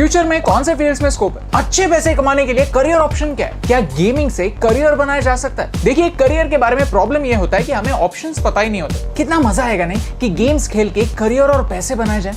Future में कौन से फील्ड्स में स्कोप है? अच्छे पैसे कमाने के लिए करियर ऑप्शन क्या है? क्या गेमिंग से करियर बनाया जा सकता है? देखिए, करियर के बारे में प्रॉब्लम ये होता है कि हमें ऑप्शंस पता ही नहीं होते। कितना मजा आएगा नहीं कि गेम्स खेल के करियर और पैसे बनाए जाए।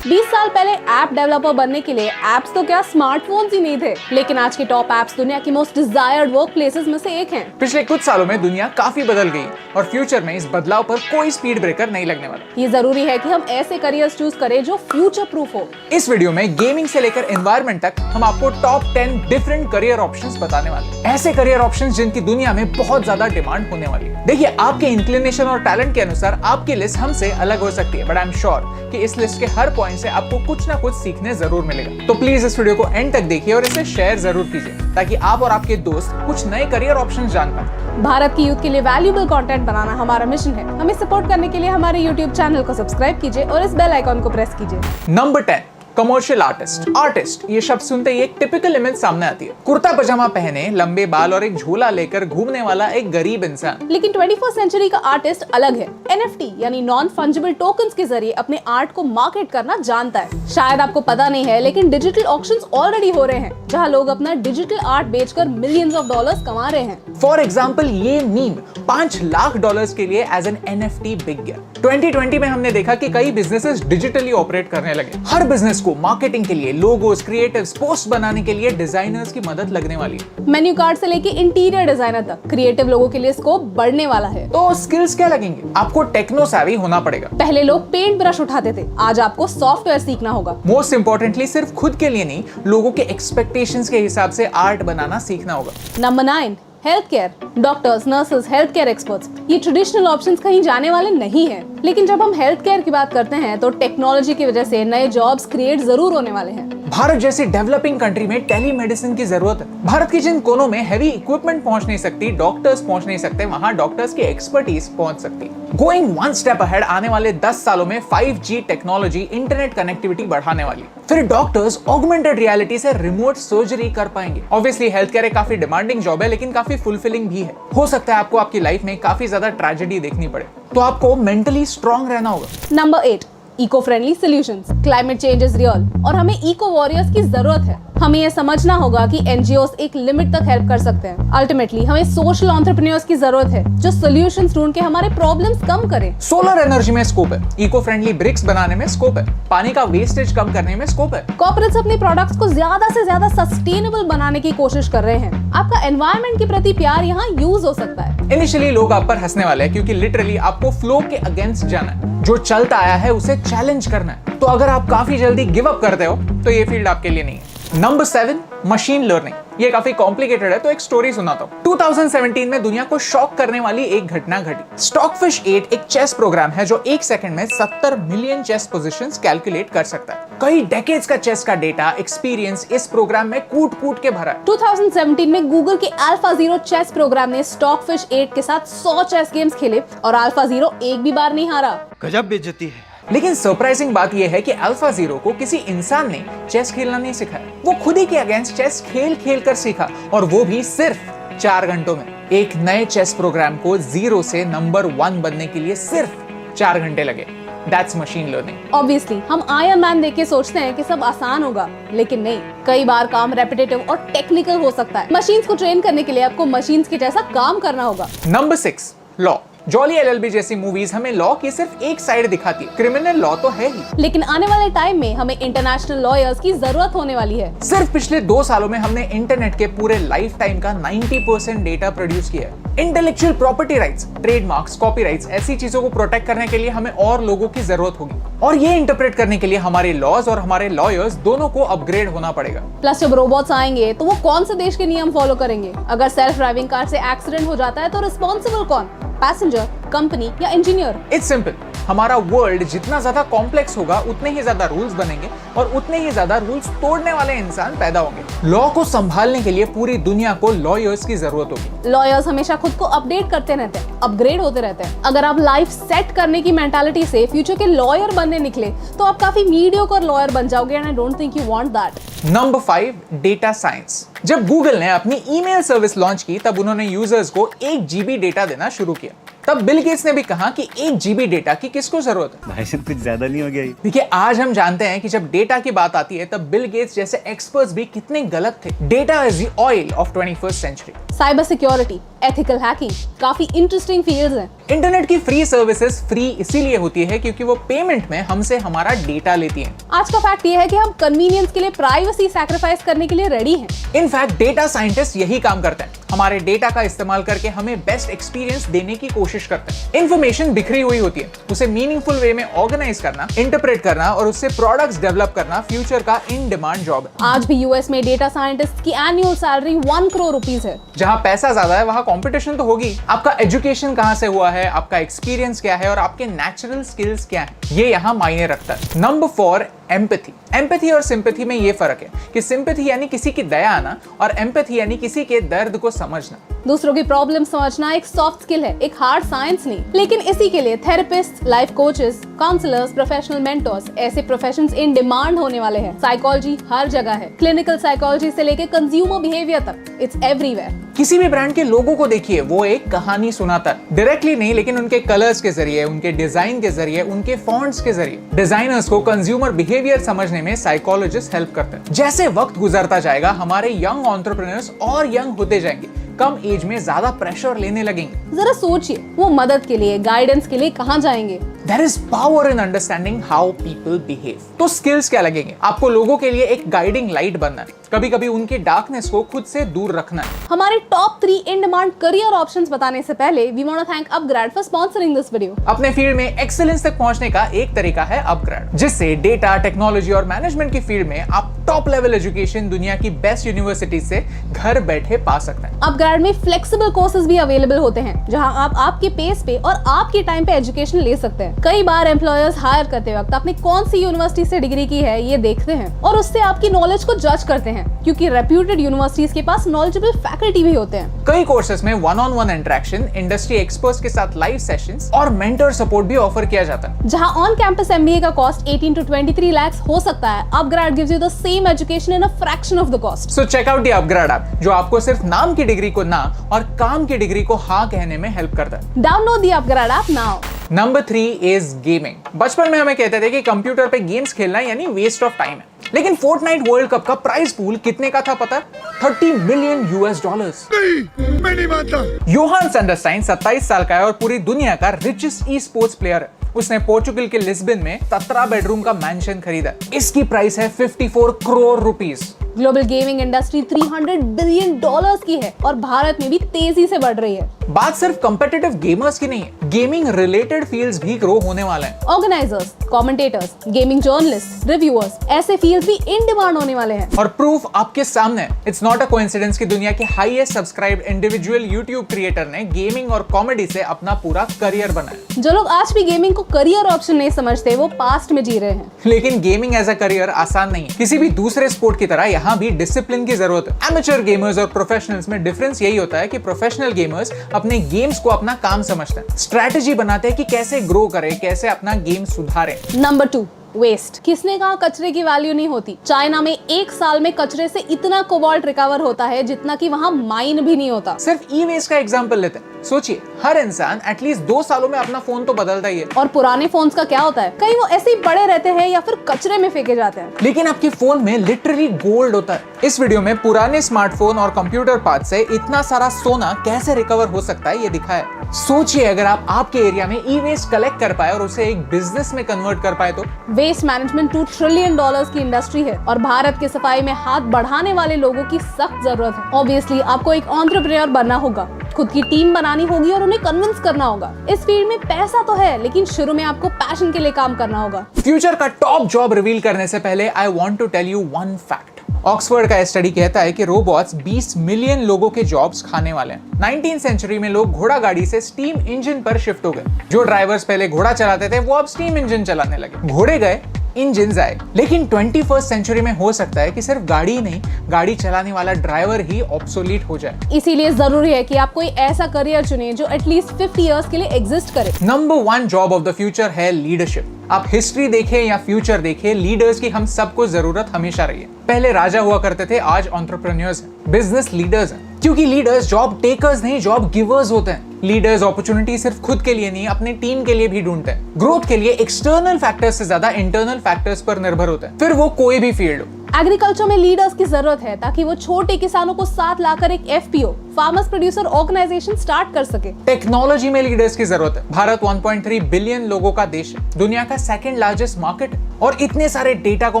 20 साल पहले ऐप डेवलपर बनने के लिए एप्स तो क्या स्मार्टफोन्स ही नहीं थे, लेकिन आज के टॉप एप्स दुनिया की मोस्ट डिजायर्ड वर्क प्लेसेस में से एक हैं। पिछले कुछ सालों में दुनिया काफी बदल गई और फ्यूचर में इस बदलाव पर कोई स्पीड ब्रेकर नहीं लगने वाला। ये जरूरी है कि हम ऐसे करियर्स चूज करें जो फ्यूचर प्रूफ हो। इस वीडियो में गेमिंग से लेकर एनवायरनमेंट तक हम आपको टॉप 10 डिफरेंट करियर ऑप्शंस बताने वाले हैं। ऐसे करियर ऑप्शंस जिनकी दुनिया में बहुत ज्यादा डिमांड होने वाली है। देखिए, आपके इंक्लिनेशन और टैलेंट के अनुसार आपकी लिस्ट हमसे अलग हो सकती है, बट आई एम श्योर कि इस लिस्ट के हर पॉइंट से आपको कुछ ना कुछ सीखने जरूर मिलेगा। तो प्लीज इस वीडियो को एंड तक देखिए और इसे शेयर जरूर कीजिए ताकि आप और आपके दोस्त कुछ नए करियर ऑप्शंस जान पाए। भारत की यूथ के लिए वैल्यूएबल कंटेंट बनाना हमारा मिशन है। हमें सपोर्ट करने के लिए हमारे YouTube चैनल को सब्सक्राइब कीजिए और इस बेल आइकॉन को प्रेस कीजिए। Number 10, commercial artist. ये शब्द सुनते ही एक टिपिकल इमेज सामने आती है। कुर्ता पजामा पहने, लंबे बाल और एक झोला लेकर घूमने वाला एक गरीब इंसान। लेकिन 21st सेंचुरी का आर्टिस्ट अलग है। NFT यानी नॉन फंजिबल टोकन्स के जरिए अपने आर्ट को मार्केट करना जानता है। शायद आपको पता नहीं है, लेकिन डिजिटल ऑक्शंस ऑलरेडी हो रहे हैं जहां लोग अपना डिजिटल आर्ट बेचकर मिलियंस ऑफ डॉलर्स कमा रहे हैं। फॉर एग्जाम्पल, ये मीम $5 लाख के लिए एज एन NFT बिक गया। 2020 में हमने देखा कि कई बिजनेसेस डिजिटली ऑपरेट करने लगे। हर बिजनेस को मार्केटिंग के लिए, लोगोस, क्रिएटिव्स, पोस्ट बनाने के लिए डिजाइनर्स की मदद लगने वाली है। मेन्यू कार्ड से लेके इंटीरियर डिजाइनर तक क्रिएटिव लोगों के लिए स्कोप बढ़ने वाला है। तो स्किल्स क्या लगेंगे? आपको टेक्नो savvy होना पड़ेगा। पहले लोग पेंट ब्रश उठाते थे, आज आपको सॉफ्टवेयर सीखना होगा। मोस्ट इंपॉर्टेंटली, सिर्फ खुद के लिए नहीं, लोगों के एक्सपेक्टेशंस के हिसाब से आर्ट बनाना सीखना होगा। Number 9, health care. Doctors, nurses, health care experts, ये ट्रेडिशनल ऑप्शंस कहीं जाने वाले नहीं हैं। लेकिन जब हम हेल्थ केयर की बात करते हैं तो टेक्नोलॉजी की वजह से नए जॉब्स क्रिएट जरूर होने वाले हैं। भारत जैसे डेवलपिंग कंट्री में टेलीमेडिसिन की जरूरत है। भारत की जिन कोनों में हैवी इक्विपमेंट पहुंच नहीं सकती, डॉक्टर्स पहुंच नहीं सकते, वहां डॉक्टर्स की एक्सपर्टीज पहुंच सकती। गोइंग वन स्टेप अहेड, आने वाले 10 सालों में 5G टेक्नोलॉजी इंटरनेट कनेक्टिविटी बढ़ाने वाली। फिर डॉक्टर्स ऑगमेंटेड रियलिटी से रिमोट सर्जरी कर पाएंगे। ऑब्वियसली हेल्थ केयर एक काफी डिमांडिंग जॉब है, लेकिन काफी फुलफिलिंग भी है। हो सकता है आपको आपकी लाइफ में काफी ज्यादा ट्रेजेडी देखनी पड़े, तो आपको मेंटली स्ट्रांग रहना होगा। Number 8, eco friendly solutions. Climate change is real और हमें इको वॉरियर्स की जरूरत है। हमें यह समझना होगा कि NGOs एक लिमिट तक हेल्प कर सकते हैं। अल्टीमेटली हमें सोशल एंटरप्रेन्योर्स की जरूरत है जो सॉल्यूशंस ढूंढ के हमारे प्रॉब्लम्स कम करें। सोलर एनर्जी में स्कोप है, इको फ्रेंडली ब्रिक्स बनाने में स्कोप है, पानी का वेस्टेज कम करने में स्कोप है। कॉर्पोरेट्स अपने प्रोडक्ट्स को ज्यादा से ज्यादा सस्टेनेबल बनाने की कोशिश कर रहे हैं। आपका एनवायरनमेंट के प्रति प्यार यहाँ यूज हो सकता है। इनिशियली लोग आप पर हंसने वाले हैं क्योंकि लिटरली आपको फ्लो के अगेंस्ट जाना है। जो चलता आया है उसे चैलेंज करना है। तो अगर आप काफी जल्दी गिव अप करते हो तो ये फील्ड आपके लिए नहीं है। Number 7, machine learning. ये काफी कॉम्प्लिकेटेड है, तो एक स्टोरी सुनाता हूँ। 2017 में दुनिया को शॉक करने वाली एक घटना घटी। स्टॉकफिश 8 एक चेस प्रोग्राम है जो 1 सेकंड में 70 मिलियन चेस पोजीशंस कैलकुलेट कर सकता है। कई डेकेड्स का चेस का डेटा, एक्सपीरियंस इस प्रोग्राम में कूट के भरा है। 2017 में गूगल के AlphaZero चेस प्रोग्राम ने स्टॉकफिश 8 के साथ 100 चेस गेम्स खेले और AlphaZero एक भी बार नहीं हारा। गजब बेइज्जती है। लेकिन सरप्राइजिंग बात यह है कि AlphaZero को किसी इंसान ने चेस खेलना नहीं सिखाया। वो खुद ही के अगेंस्ट चेस खेल कर सीखा, और वो भी सिर्फ 4 घंटों में। एक नए चेस प्रोग्राम को 0 से नंबर 1 बनने के लिए सिर्फ 4 घंटे लगे। That's machine learning. ऑब्वियसली हम आयरन मैन देख के सोचते हैं कि सब आसान होगा, लेकिन नहीं। कई बार काम रेपिटेटिव और टेक्निकल हो सकता है। मशीन्स को ट्रेन करने के लिए आपको मशीन्स के जैसा काम करना होगा। Number 6, law. जॉली LLB जैसी मूवीज हमें लॉ की सिर्फ एक साइड दिखाती है। क्रिमिनल लॉ तो है ही, लेकिन आने वाले टाइम में हमें इंटरनेशनल लॉयर्स की जरूरत होने वाली है। सिर्फ पिछले 2 सालों में हमने इंटरनेट के पूरे लाइफ टाइम का 90% डेटा प्रोड्यूस किया है। Intellectual property rights, trademarks, copyrights, ऐसी चीजों को प्रोटेक्ट करने के लिए हमें और लोगों की जरूरत होगी, और ये इंटरप्रेट करने के लिए हमारे लॉज और हमारे लॉयर्स दोनों को अपग्रेड होना पड़ेगा। प्लस जब रोबोट्स आएंगे तो वो कौन से देश के नियम फॉलो करेंगे? अगर सेल्फ ड्राइविंग कार से एक्सीडेंट हो जाता है तो रिस्पॉन्सिबल कौन? पैसेंजर, कंपनी या इंजीनियर? It's simple. हमारा वर्ल्ड जितना ज्यादा कॉम्प्लेक्स होगा उतने ही ज्यादा रूल्स बनेंगे और उतने ही ज्यादा रूल्स तोड़ने वाले इंसान पैदा होंगे। लॉ को संभालने के लिए पूरी दुनिया को लॉयर्स की जरूरत होगी। लॉयर्स हमेशा खुद को अपडेट करते रहते हैं, अपग्रेड होते रहते हैं। अगर आप लाइफ सेट करने की मेंटालिटी से फ्यूचर के लॉयर बनने निकले तो आप काफी मीडियोकर लॉयर बन जाओगे, and I don't think you want that. Number 5, data science. जब गूगल ने अपनी ईमेल सर्विस लॉन्च की तब उन्होंने यूजर्स को 1 GB डेटा देना शुरू किया। तब बिल गेट्स ने भी कहा कि 1 GB डेटा की किसको जरूरत है। भाई साहब कुछ ज्यादा नहीं हो गया ये? देखिए, आज हम जानते हैं कि जब डेटा की बात आती है तब बिल गेट्स जैसे एक्सपर्ट्स भी कितने गलत थे। Data is the oil of 21st century. Cyber security, ethical hacking, काफी इंटरेस्टिंग फील्ड्स हैं। इंटरनेट की फ्री सर्विसेज फ्री इसीलिए होती है क्योंकि वो पेमेंट में हमसे हमारा डेटा लेती हैं। आज का फैक्ट ये है कि हम कन्वीनियंस के लिए प्राइवेसी सैक्रिफाइस करने के लिए रेडी हैं। इनफैक्ट डेटा साइंटिस्ट यही काम करते हैं, हमारे डेटा का इस्तेमाल करके हमें बेस्ट एक्सपीरियंस देने की कोशिश करते हैं। इन्फॉर्मेशन बिखरी हुई होती है, उसे मीनिंगफुल वे में ऑर्गेनाइज करना, इंटरप्रेट करना और उससे प्रोडक्ट्स डेवलप करना फ्यूचर का इन डिमांड जॉब है। आज भी यूएस में डेटा साइंटिस्ट की एनुअल सैलरी 1 करोड़ रुपीस है। जहां पैसा ज्यादा है वहां कंपटीशन तो होगी। आपका एजुकेशन कहां से हुआ है, आपका एक्सपीरियंस क्या है और आपके नेचुरल स्किल्स क्या हैं, ये यहां मायने रखता है। Number 4, empathy. एम्पैथी और सिंपैथी में ये फर्क है कि सिंपैथी यानी किसी की दया आना और एम्पैथी यानी किसी के दर्द को समझना। दूसरों की प्रॉब्लम समझना एक सॉफ्ट स्किल है, एक हार्ड साइंस नहीं। लेकिन इसी के लिए therapist, life coaches, counsellors, professional mentors, ऐसे प्रोफेशंस इन डिमांड होने वाले हैं। साइकोलॉजी हर जगह है, क्लिनिकल साइकोलॉजी से लेके कंज्यूमर बिहेवियर तक, इट्स एवरीवेयर। किसी भी ब्रांड के लोगों को देखिए, वो एक कहानी सुनाता है, डायरेक्टली नहीं लेकिन उनके कलर्स के जरिए, उनके डिजाइन के जरिए, उनके फॉन्ट्स के जरिए। डिजाइनर्स को कंज्यूमर बिहेवियर समझने में साइकोलॉजिस्ट हेल्प करते हैं। जैसे वक्त गुजरता जाएगा हमारे यंग एंटरप्रेन्योर्स और यंग होते जाएंगे, कम एज में ज्यादा प्रेशर लेने लगेंगे। जरा सोचिए, वो मदद के लिए, गाइडेंस के लिए कहाँ जाएंगे? There is power in understanding how people behave. तो स्किल्स क्या लगेंगे? आपको लोगों के लिए एक गाइडिंग लाइट बनना है, कभी कभी उनके डार्कनेस को खुद से दूर रखना है। हमारे top 3 in demand career options बताने से पहले we want to thank upGrad for sponsoring this video. अपने फील्ड में एक्सीलेंस तक पहुंचने का एक तरीका है अपग्रेड, जिससे डेटा, टेक्नोलॉजी और मैनेजमेंट की फील्ड में आप टॉप लेवल एजुकेशन दुनिया की बेस्ट यूनिवर्सिटी से घर बैठे पा सकते हैं। अपग्रेड में फ्लेक्सिबल कोर्सेज भी अवेलेबल होते हैं, जहां आप आपके पेस पे और आपके टाइम पे एजुकेशन ले सकते हैं। कई बार एम्प्लॉयर्स हायर करते वक्त आपने कौन सी यूनिवर्सिटी से डिग्री की है ये देखते हैं और उससे आपकी नॉलेज को जज करते हैं, क्योंकि रेप्यूटेड यूनिवर्सिटीज के पास नॉलेजेबल फैकल्टी भी होते हैं। कई कोर्सेज में 1-on-1 इंटरेक्शन, इंडस्ट्री एक्सपर्ट्स के साथ लाइव सेशंस और मेंटर सपोर्ट भी ऑफर किया जाता है। जहां ऑन कैंपस एमबीए का कॉस्ट 18 to 23 lakhs हो सकता है, upGrad gives you the same education in a fraction of the cost. So check out the upGrad app, जो आपको सिर्फ नाम की डिग्री को ना और काम की डिग्री को हाँ कहने में हेल्प करता है। Download the upGrad app now. Number 3 is gaming. बचपन में हमें कहते थे कि कंप्यूटर पे गेम्स खेलना यानी वेस्ट ऑफ टाइम है, लेकिन फोर्टनाइट वर्ल्ड कप का प्राइज पूल कितने का था पता? $30 मिलियन। नहीं, मैं नहीं मानता। योहान सैंडरस्टाइन 27 साल का है और पूरी दुनिया का रिचेस्ट ई स्पोर्ट्स प्लेयर है। उसने पोर्चुगल के लिस्बन में 17 बेडरूम का मैंशन खरीदा। इसकी प्राइस है 54 crore rupees. Global gaming industry $300 billion की है और भारत में भी तेजी से बढ़ रही है। बात सिर्फ कॉम्पिटिटिव गेमर्स की नहीं है, गेमिंग रिलेटेड फील्ड्स भी ग्रो होने वाले हैं। Organisers, commentators, gaming journalist, reviewers, ऐसे फील्ड्स भी इन डिमांड होने वाले हैं। और प्रूफ आपके सामने है। इट्स नॉट अ कोइंसिडेंस कि दुनिया के highest subscribed individual YouTube creator ने गेमिंग और कॉमेडी से अपना पूरा करियर बनाया। जो लोग आज भी गेमिंग को करियर ऑप्शन नहीं समझते, वो पास्ट में जी रहे हैं। लेकिन गेमिंग एज अ करियर आसान नहीं है। किसी भी दूसरे स्पोर्ट की तरह यहाँ भी डिसिप्लिन की जरूरत है। एमेच्योर गेमर्स और प्रोफेशनल्स में डिफरेंस यही होता है कि प्रोफेशनल गेमर्स अपने गेम्स को अपना काम समझते हैं, स्ट्रैटेजी बनाते हैं कि कैसे ग्रो करें, कैसे अपना गेम सुधारें। Number 2, waste. किसने कहा कचरे की वैल्यू नहीं होती? चाइना में एक साल में कचरे से इतना कोबाल्ट रिकवर होता है जितना कि वहाँ माइन भी नहीं होता। सिर्फ ई वेस्ट का एग्जांपल लेते हैं। सोचिए, हर इंसान एटलीस्ट 2 सालों में अपना फोन तो बदलता ही है। और पुराने फोन्स का क्या होता है? कहीं वो ऐसे ही पड़े रहते हैं या फिर कचरे में फेंके जाते हैं। लेकिन आपके फोन में लिटरली गोल्ड होता है। इस वीडियो में पुराने स्मार्टफोन और कंप्यूटर पार्ट्स से इतना सारा सोना कैसे रिकवर हो सकता है ये दिखाया। सोचिए, अगर आप आपके एरिया में ई वेस्ट कलेक्ट कर पाए और उसे एक बिजनेस में कन्वर्ट कर पाए तो। वेस्ट मैनेजमेंट $2 ट्रिलियन की इंडस्ट्री है और भारत के सफाई में हाथ बढ़ाने वाले लोगों की सख्त जरूरत है। ऑब्वियसली आपको एक एंटरप्रेन्योर बनना होगा, खुद की टीम बनानी होगी और उन्हें कन्विंस करना होगा। इस फील्ड में पैसा तो है, लेकिन शुरू में आपको पैशन के लिए काम करना होगा। फ्यूचर का टॉप जॉब रिवील करने से पहले I want to tell you one fact. Oxford का स्टडी कहता है कि रोबोट्स 20 मिलियन लोगों के जॉब्स खाने वाले हैं। 19th सेंचुरी में लोग घोड़ा गाड़ी से स्टीम इंजन पर शिफ्ट हो गए। जो ड्राइवर्स पहले घोड़ा चलाते थे वो अब स्टीम इंजन चलाने लगे। घोड़े गए, इंजन आए। लेकिन 21st सेंचुरी में हो सकता है कि सिर्फ गाड़ी ही नहीं, गाड़ी चलाने वाला ड्राइवर ही ऑब्सोलीट हो जाए। इसीलिए जरूरी है कि आप कोई ऐसा करियर चुनें जो एटलीस्ट 50 इयर्स के लिए एग्जिस्ट करे। Number 1 job of the future है लीडरशिप। आप हिस्ट्री देखें या फ्यूचर देखें, लीडर्स की हम सबको जरूरत हमेशा रही है। पहले राजा हुआ करते थे, आज एंटरप्रेन्योर्स हैं, बिजनेस लीडर्स हैं। क्योंकि लीडर्स जॉब टेकर्स नहीं, जॉब गिवर्स होते हैं। लीडर्स अपॉर्चुनिटी सिर्फ खुद के लिए नहीं, अपने टीम के लिए भी ढूंढते हैं। ग्रोथ के लिए एक्सटर्नल फैक्टर्स से ज्यादा इंटरनल फैक्टर्स पर निर्भर होते हैं, फिर वो कोई भी फील्ड हो। एग्रीकल्चर में लीडर्स की जरूरत है ताकि वो छोटे किसानों को साथ लाकर एक FPO, farmers producer organisation start कर सके। टेक्नोलॉजी में लीडर्स की जरूरत है। भारत 1.3 बिलियन लोगों का देश है, दुनिया का सेकंड लार्जेस्ट मार्केट है, और इतने सारे डेटा को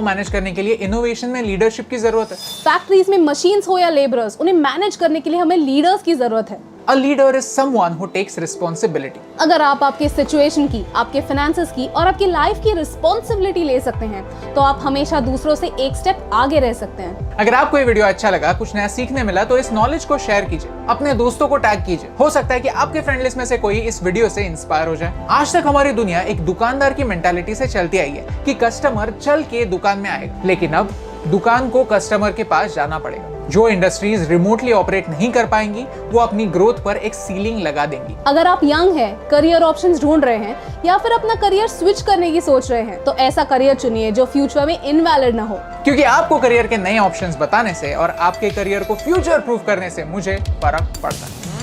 मैनेज करने के लिए इनोवेशन में लीडरशिप की जरूरत है। फैक्ट्रीज में मशीन्स हो या लेबरर्स, उन्हें मैनेज करने के लिए हमें लीडर्स की जरूरत है। A leader is someone who takes responsibility. अगर आप आपके सिचुएशन की, आपके फाइनेंसेस की और आपकी लाइफ की रिस्पॉन्सिबिलिटी ले सकते हैं तो आप हमेशा दूसरों से एक स्टेप आगे रह सकते हैं। अगर आपको ये वीडियो अच्छा लगा, कुछ नया सीखने मिला, तो इस नॉलेज को शेयर कीजिए, अपने दोस्तों को टैग कीजिए। हो सकता है कि आपके फ्रेंड लिस्ट में से कोई इस वीडियो से इंस्पायर हो जाए। आज तक हमारी दुनिया एक दुकानदार की मेंटालिटी से चलती आई है कि कस्टमर चल के दुकान में आएगा, लेकिन अब दुकान को कस्टमर के पास जाना पड़ेगा। जो इंडस्ट्रीज रिमोटली ऑपरेट नहीं कर पाएंगी, वो अपनी ग्रोथ पर एक सीलिंग लगा देंगी। अगर आप यंग हैं, करियर ऑप्शंस ढूंढ रहे हैं या फिर अपना करियर स्विच करने की सोच रहे हैं, तो ऐसा करियर चुनिए जो फ्यूचर में इनवैलिड ना हो। क्योंकि आपको करियर के नए ऑप्शंस बताने से और आपके करियर को फ्यूचर प्रूफ करने से मुझे फर्क पड़ता है।